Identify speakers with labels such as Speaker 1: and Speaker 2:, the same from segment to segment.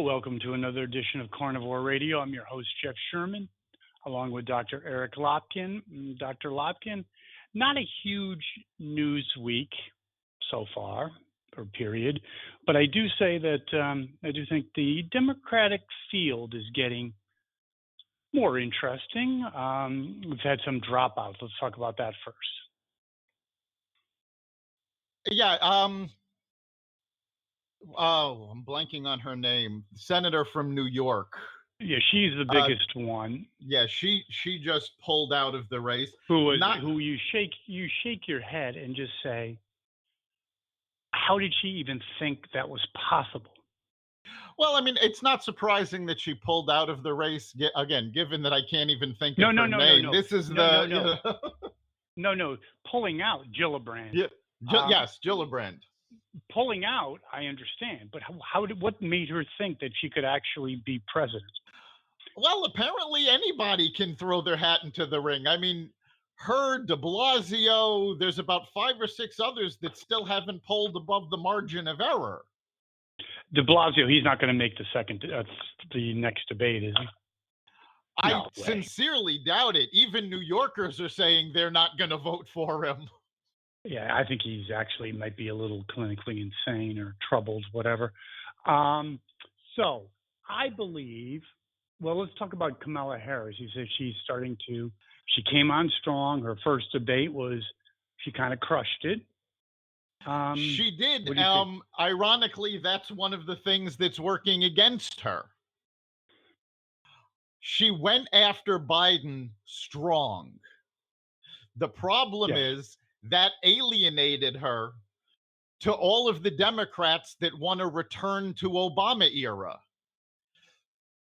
Speaker 1: Welcome to another edition of Carnivore Radio. I'm your host, Jeff Sherman, along with Dr. Eric Lopkin. Dr. Lopkin, not a huge news week so far, or period, but I do say that I do think the Democratic field is getting more interesting. We've had some dropouts. Let's talk about that first.
Speaker 2: Yeah. I'm blanking on her name. Senator from New York.
Speaker 1: Yeah, she's the biggest one.
Speaker 2: Yeah, she just pulled out of the race.
Speaker 1: Who you shake your head and just say, how did she even think that was possible?
Speaker 2: Well, I mean, it's not surprising that she pulled out of the race. Again, given that I can't even think of her name.
Speaker 1: No.
Speaker 2: This is
Speaker 1: No. Pulling out, Gillibrand.
Speaker 2: Yeah, yes, Gillibrand.
Speaker 1: Pulling out, I understand, but what made her think that she could actually be president?
Speaker 2: Well, apparently anybody can throw their hat into the ring. I mean, her, de Blasio, there's about 5 or 6 others that still haven't polled above the margin of error.
Speaker 1: De Blasio, he's not going to make the next debate, is he?
Speaker 2: I sincerely doubt it. Even New Yorkers are saying they're not going to vote for him.
Speaker 1: Yeah, I think he's actually might be a little clinically insane or troubled, whatever. So I believe, well, let's talk about Kamala Harris. You said she came on strong. Her first debate she kind of crushed it.
Speaker 2: She did. Ironically, that's one of the things that's working against her. She went after Biden strong. The problem is that alienated her to all of the Democrats that want to return to Obama era.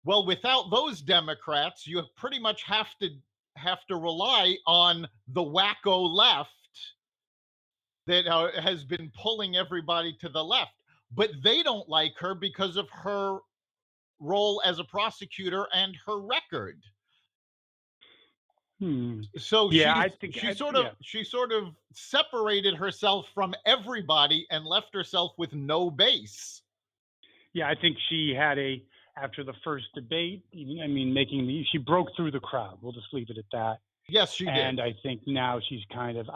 Speaker 2: Well, without those Democrats, you pretty much have to rely on the wacko left that has been pulling everybody to the left. But they don't like her because of her role as a prosecutor and her record. So
Speaker 1: yeah,
Speaker 2: she sort of separated herself from everybody and left herself with no base.
Speaker 1: Yeah, I think she had after the first debate, I mean, she broke through the crowd. We'll just leave it at that.
Speaker 2: Yes, she did.
Speaker 1: And I think now she's kind of,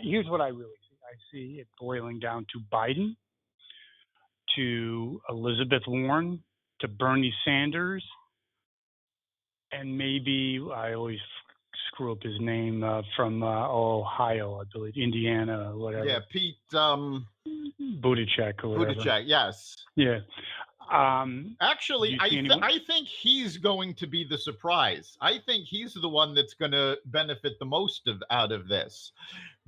Speaker 1: here's what I really see. I see it boiling down to Biden, to Elizabeth Warren, to Bernie Sanders, and maybe, I always screw up his name, from Ohio, I believe, Indiana, or whatever.
Speaker 2: Yeah, Pete
Speaker 1: Buttigieg or whatever.
Speaker 2: Buttigieg, yes.
Speaker 1: Yeah.
Speaker 2: Actually, I think he's going to be the surprise. I think he's the one that's going to benefit the most out of this,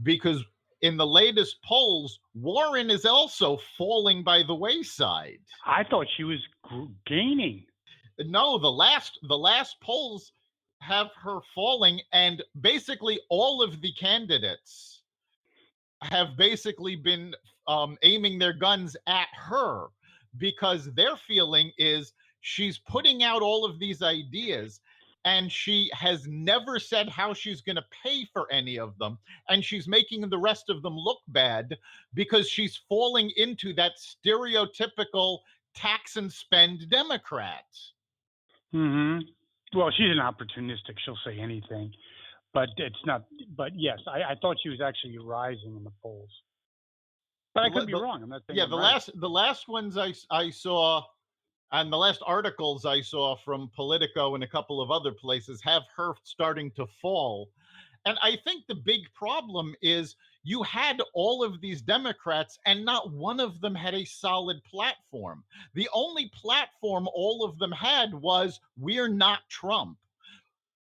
Speaker 2: because in the latest polls, Warren is also falling by the wayside.
Speaker 1: I thought she was gaining.
Speaker 2: No, the last polls have her falling, and basically all of the candidates have basically been aiming their guns at her, because their feeling is she's putting out all of these ideas and she has never said how she's going to pay for any of them, and she's making the rest of them look bad because she's falling into that stereotypical tax and spend Democrat.
Speaker 1: Well, she's an opportunistic. She'll say anything, but it's not. But yes, I thought she was actually rising in the polls. But I could be wrong. I'm not saying.
Speaker 2: Yeah, the last ones I saw, and the last articles I saw from Politico and a couple of other places have her starting to fall. And I think the big problem is you had all of these Democrats and not one of them had a solid platform. The only platform all of them had was, we're not Trump.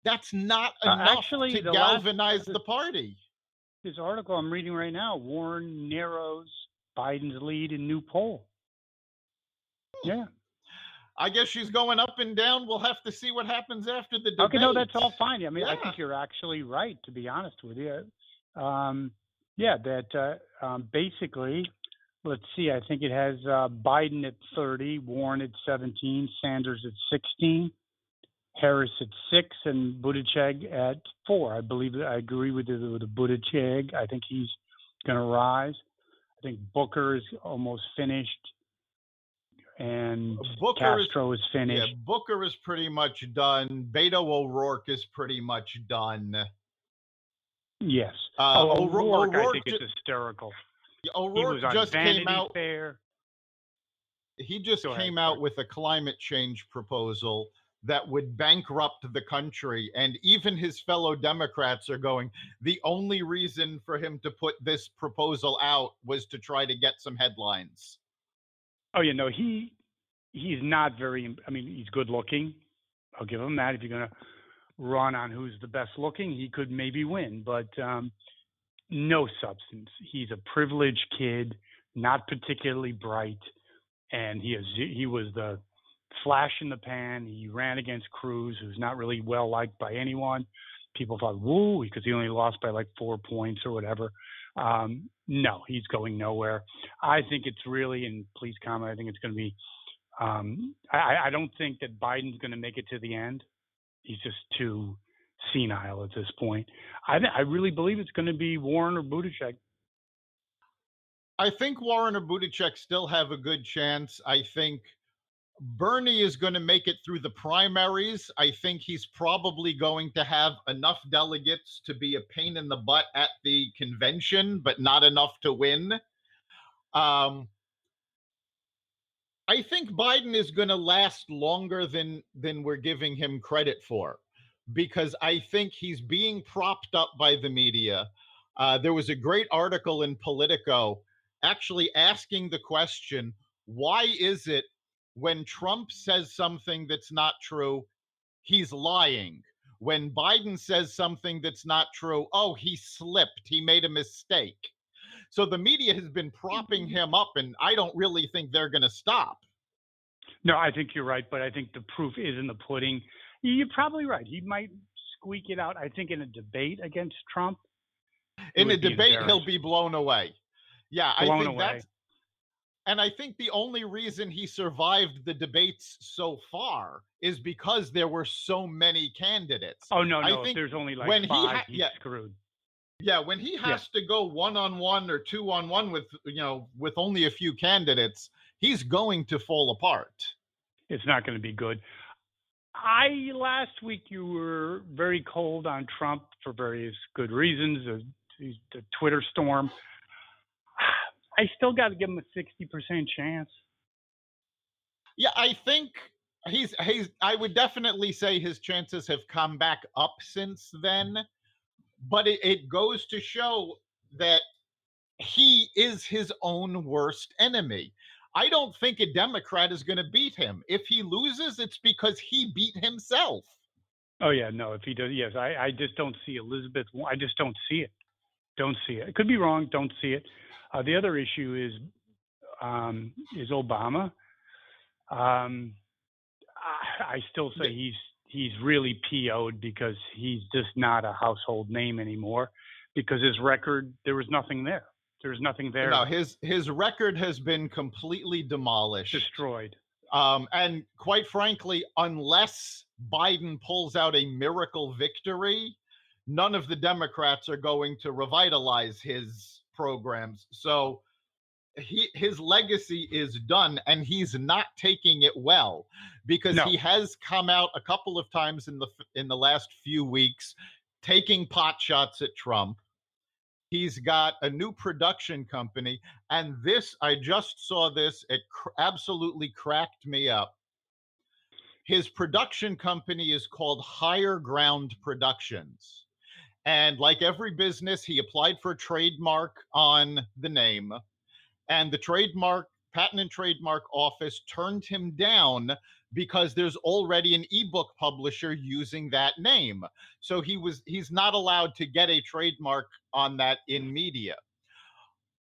Speaker 2: That's not enough to galvanize the party.
Speaker 1: This article I'm reading right now, Warren narrows Biden's lead in new poll. Yeah.
Speaker 2: I guess she's going up and down. We'll have to see what happens after the debate.
Speaker 1: Okay, no, that's all fine. I mean, I think you're actually right, to be honest with you. Basically, let's see, I think it has Biden at 30, Warren at 17, Sanders at 16, Harris at 6, and Buttigieg at 4. I agree with the Buttigieg. I think he's going to rise. I think Booker is almost finished. and
Speaker 2: Booker
Speaker 1: Castro is finished.
Speaker 2: Yeah, Booker is pretty much done. Beto O'Rourke is pretty much done.
Speaker 1: Yes.
Speaker 2: O'Rourke,
Speaker 1: I think it's hysterical.
Speaker 2: O'Rourke just came out.
Speaker 1: Fair.
Speaker 2: He just came out with a climate change proposal that would bankrupt the country. And even his fellow Democrats are going, the only reason for him to put this proposal out was to try to get some headlines.
Speaker 1: Oh, yeah, no, he's not very, I mean, he's good looking. I'll give him that. If you're going to run on who's the best looking, he could maybe win, but no substance. He's a privileged kid, not particularly bright, and he was the flash in the pan. He ran against Cruz, who's not really well liked by anyone. People thought, woo, because he only lost by like 4 points or whatever. No, he's going nowhere. I think it's really, and please comment, I think it's going to be, I don't think that Biden's going to make it to the end. He's just too senile at this point. I really believe it's going to be Warren or Buttigieg.
Speaker 2: I think Warren or Buttigieg still have a good chance. I think Bernie is going to make it through the primaries. I think he's probably going to have enough delegates to be a pain in the butt at the convention, but not enough to win. I think Biden is going to last longer than we're giving him credit for, because I think he's being propped up by the media. There was a great article in Politico actually asking the question, why is it when Trump says something that's not true, he's lying? When Biden says something that's not true, oh, he slipped, he made a mistake. So the media has been propping him up, and I don't really think they're going to stop.
Speaker 1: No, I think you're right, but I think the proof is in the pudding. You're probably right. He might squeak it out, I think, in a debate against Trump.
Speaker 2: In a debate, he'll be blown away. Yeah, I think that's, and I think the only reason he survived the debates so far is because there were so many candidates.
Speaker 1: Oh, no, if there's only like when five, he's screwed.
Speaker 2: Yeah, when he has to go one-on-one or two-on-one with only a few candidates, he's going to fall apart.
Speaker 1: It's not going to be good. Last week you were very cold on Trump for various good reasons, the Twitter storm. I still got to give him a 60% chance.
Speaker 2: Yeah, I think I would definitely say his chances have come back up since then, but it goes to show that he is his own worst enemy. I don't think a Democrat is going to beat him. If he loses, it's because he beat himself. Oh, yeah, no, if he does, yes. I just don't see Elizabeth. I just don't see it. Don't see it. It could be wrong. Don't see it. The other issue is Obama. I still say he's really PO'd because he's just not a household name anymore, because his record, there was nothing there. There's nothing there. No, his record has been completely demolished. Destroyed. And quite frankly, unless Biden pulls out a miracle victory, none of the Democrats are going to revitalize his programs. So his legacy is done, and he's not taking it well, because he has come out a couple of times in the last few weeks taking pot shots at Trump. He's got a new production company, and I just saw this, it absolutely cracked me up. His production company is called Higher Ground Productions. And like every business, he applied for a trademark on the name, and the Patent and Trademark Office turned him down because there's already an ebook publisher using that name. So he's not allowed to get a trademark on that in media.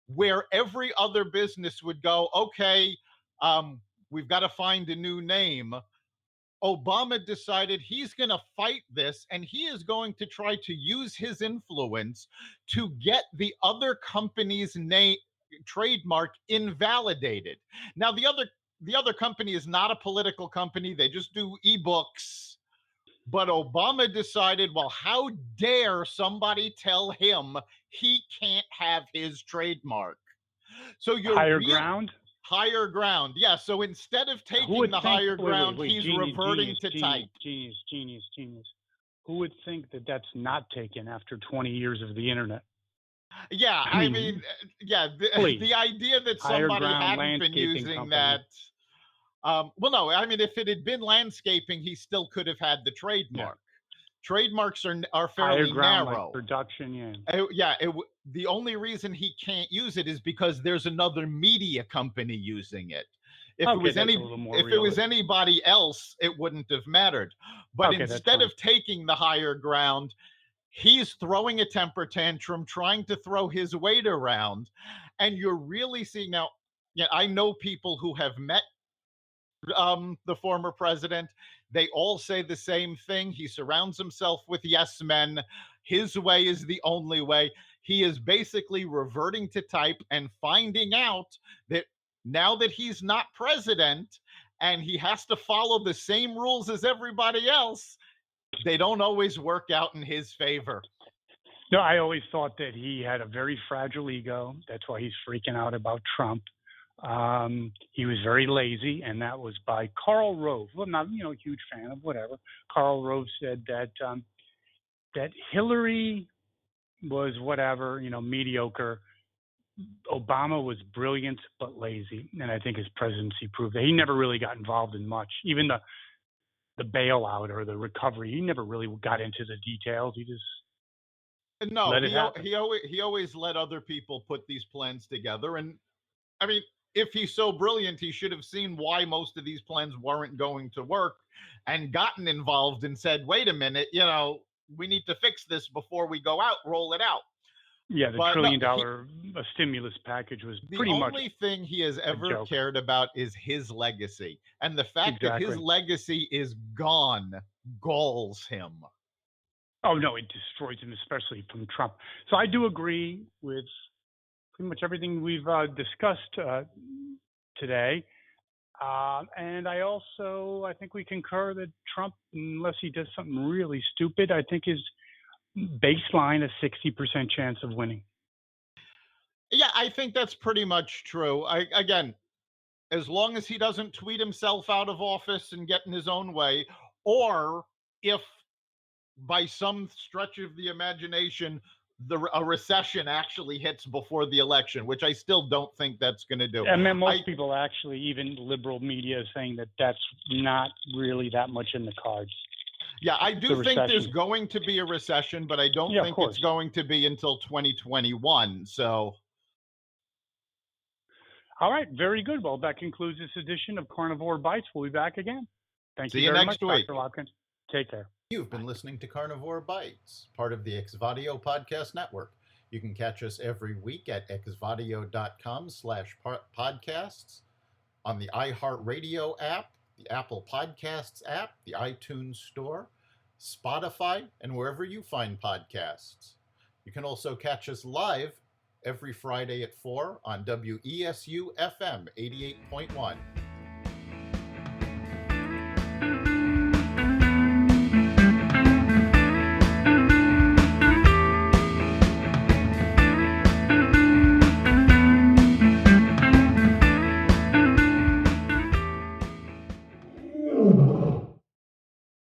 Speaker 2: Where every other business would go, okay, we've got to find a new name, Obama decided he's going to fight this, and he is going to try to use his influence to get the other company's name trademark invalidated. Now, the other company is not a political company. They just do ebooks. But Obama decided, well, how dare somebody tell him he can't have his trademark? So Higher Higher ground. Yeah, so instead of taking the higher ground, he's reverting to type.
Speaker 1: Genius. Who would think that that's not taken after 20 years of the internet?
Speaker 2: Yeah, I mean, yeah, the idea that somebody hadn't been using that. Well, no, I mean, if it had been landscaping, he still could have had the trademark. Yeah. Trademarks are fairly narrow.
Speaker 1: Like production,
Speaker 2: the only reason he can't use it is because there's another media company using it. If it was anybody else, it wouldn't have mattered. But instead of taking the higher ground, he's throwing a temper tantrum, trying to throw his weight around. And you're really seeing now, I know people who have met the former president. They all say the same thing. He surrounds himself with yes men. His way is the only way. He is basically reverting to type and finding out that now that he's not president and he has to follow the same rules as everybody else, they don't always work out in his favor.
Speaker 1: No, I always thought that he had a very fragile ego. That's why he's freaking out about Trump. He was very lazy, and that was by Karl Rove. Well, not, a huge fan of whatever. Karl Rove said that that Hillary was whatever, mediocre. Obama was brilliant but lazy, and I think his presidency proved that. He never really got involved in much, even the bailout or the recovery. He never really got into the details. He just let it happen.
Speaker 2: He always let other people put these plans together, and I mean, if he's so brilliant, he should have seen why most of these plans weren't going to work and gotten involved and said, wait a minute, we need to fix this before we go out, roll it out.
Speaker 1: Yeah, the $1 trillion stimulus package was pretty much.
Speaker 2: The only thing he has ever cared about is his legacy. And the fact that his legacy is gone galls him.
Speaker 1: Oh, no, it destroys him, especially from Trump. So I do agree with pretty much everything we've discussed today. And I think we concur that Trump, unless he does something really stupid, I think his baseline a 60% chance of winning.
Speaker 2: Yeah, I think that's pretty much true. Again, as long as he doesn't tweet himself out of office and get in his own way, or if by some stretch of the imagination, a recession actually hits before the election, which I still don't think that's going to do.
Speaker 1: And most people actually, even liberal media, is saying that that's not really that much in the cards.
Speaker 2: Yeah, I do think there's going to be a recession, but I don't think it's going to be until 2021. So.
Speaker 1: All right, very good. Well, that concludes this edition of Carnivore Bites. We'll be back again. Thank you very much, Dr. Lopkin. Take care.
Speaker 3: You've been listening to Carnivore Bites, part of the Exvadio Podcast Network. You can catch us every week at exvadio.com/podcasts, on the iHeartRadio app, the Apple Podcasts app, the iTunes Store, Spotify, and wherever you find podcasts. You can also catch us live every Friday at 4 on WESU FM 88.1.